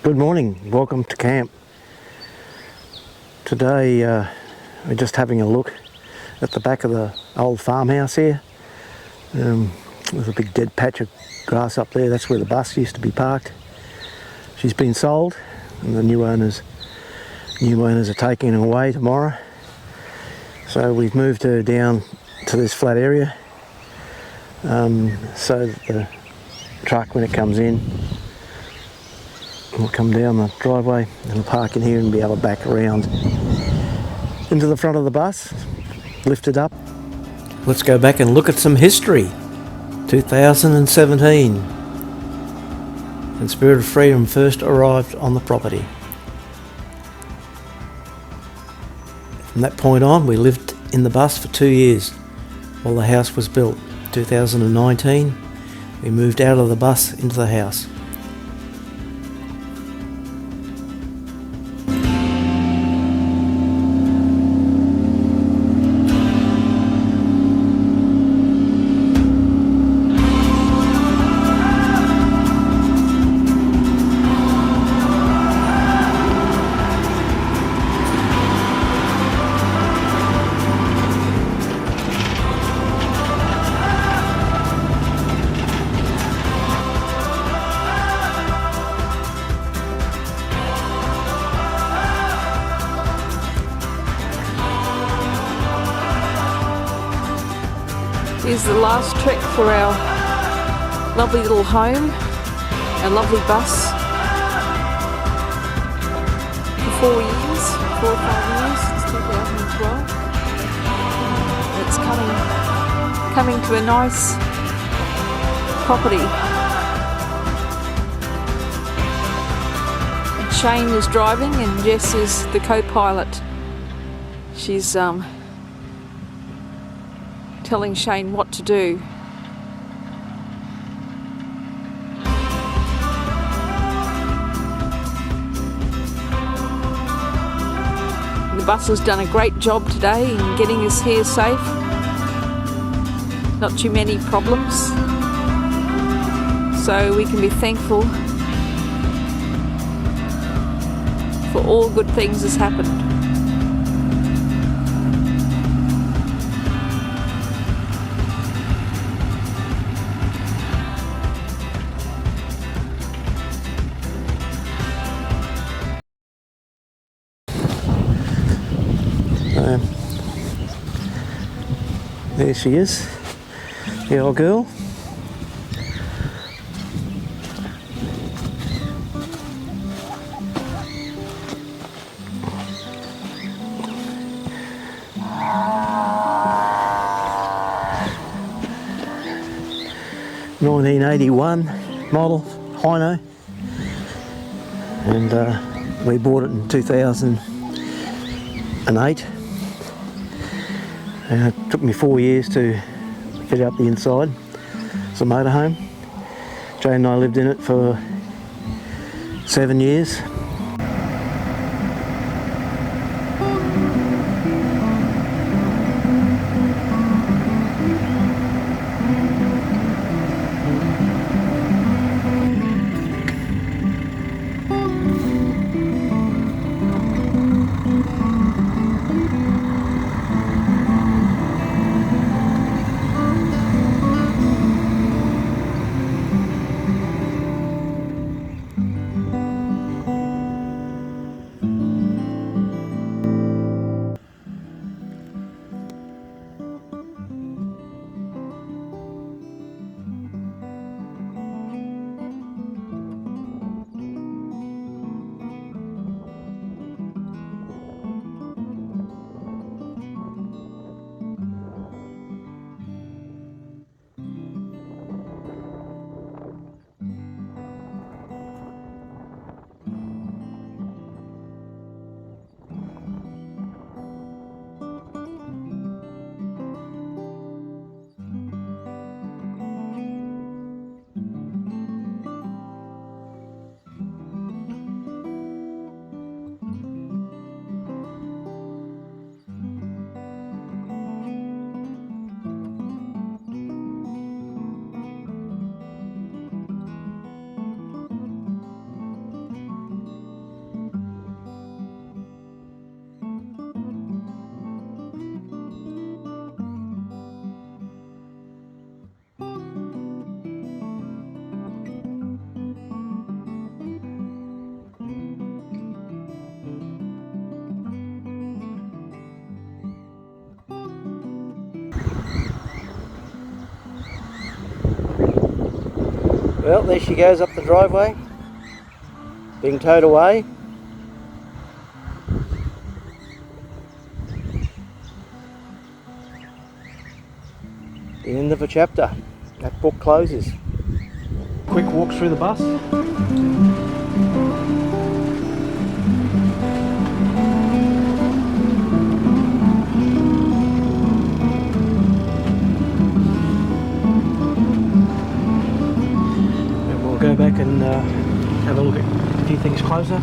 Good morning, welcome to camp. Today we're just having a look at the back of the old farmhouse here. There's a big dead patch of grass up there, that's where the bus used to be parked. She's been sold and the new owners are taking her away tomorrow. So we've moved her down to this flat area so that the truck, when it comes in, will come down the driveway and we'll park in here and be able to back around into the front of the bus, lift it up. Let's go back and look at some history. 2017, when Spirit of Freedom first arrived on the property. From that point on, we lived in the bus for 2 years while the house was built. 2019, we moved out of the bus into the house. Here's the last trek for our lovely little home, our lovely bus. For 4 years, 4 or 5 years, since 2012. It's coming to a nice property. And Shane is driving and Jess is the co-pilot. She's telling Shane what to do. The bus has done a great job today in getting us here safe. Not too many problems, so we can be thankful for all good things that's happened. There she is, the old girl. (1981) model Hino, and we bought it in 2008. It took me 4 years to fit out the inside. It's a motorhome. Jane and I lived in it for 7 years. Well, there she goes up the driveway, being towed away. The end of a chapter. That book closes. Quick walk through the bus. And we'll go back and have a look at a few things closer.